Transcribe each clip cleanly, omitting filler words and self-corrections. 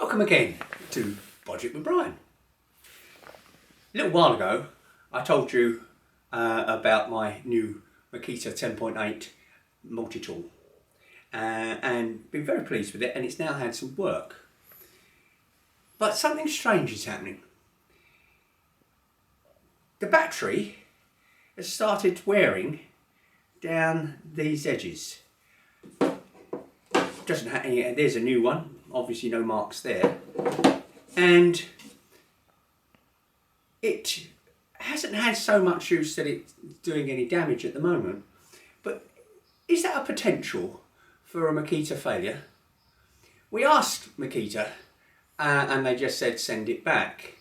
Welcome again to Budget with Brian. A little while ago I told you about my new Makita 10.8 multi-tool and been very pleased with it, and it's now had some work. But something strange is happening. The battery has started wearing down these edges. Doesn't have any, there's a new one, obviously no marks there, and it hasn't had so much use that it's doing any damage at the moment. But is that a potential for a Makita failure? We asked Makita and they just said send it back.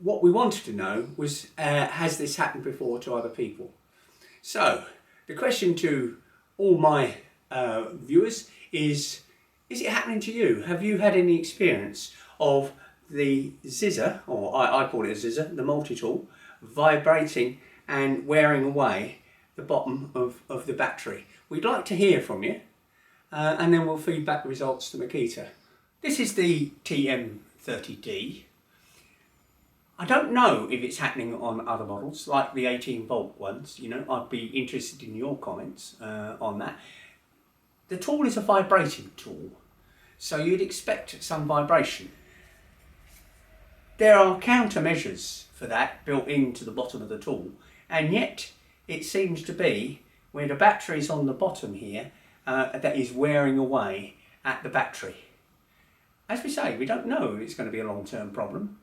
What we wanted to know was has this happened before to other people? So the question to all my viewers is it happening to you? Have you had any experience of the zizzer, or I call it a zizzer, the multi-tool, vibrating and wearing away the bottom of the battery? We'd like to hear from you, and then we'll feed back the results to Makita. This is the TM30D. I don't know if it's happening on other models, like the 18-volt ones. You know, I'd be interested in your comments on that. The tool is a vibrating tool, so you'd expect some vibration. There are countermeasures for that built into the bottom of the tool, and yet it seems to be where the battery's on the bottom here that is wearing away at the battery. As we say, we don't know if it's going to be a long-term problem,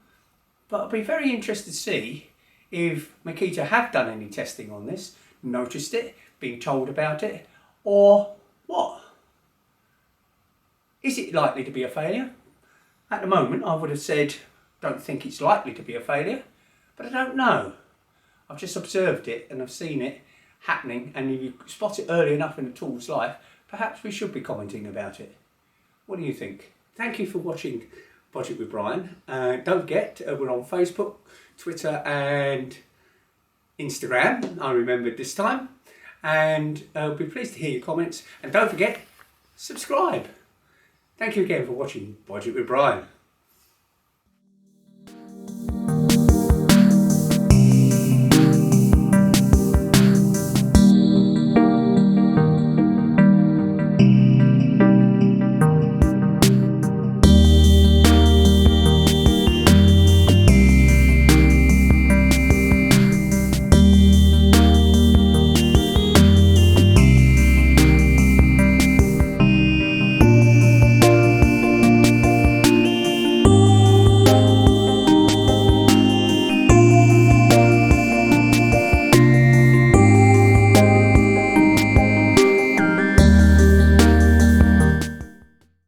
but I'd be very interested to see if Makita have done any testing on this, noticed it, been told about it, or what? Is it likely to be a failure? At the moment I would have said don't think it's likely to be a failure, but I don't know. I've just observed it and I've seen it happening, and if you spot it early enough in the tool's life, perhaps we should be commenting about it. What do you think? Thank you for watching Budget with Brian. Don't forget, we're on Facebook, Twitter and Instagram, I remembered this time, and I'll be pleased to hear your comments, and don't forget, subscribe. Thank you again for watching Budget with Brian.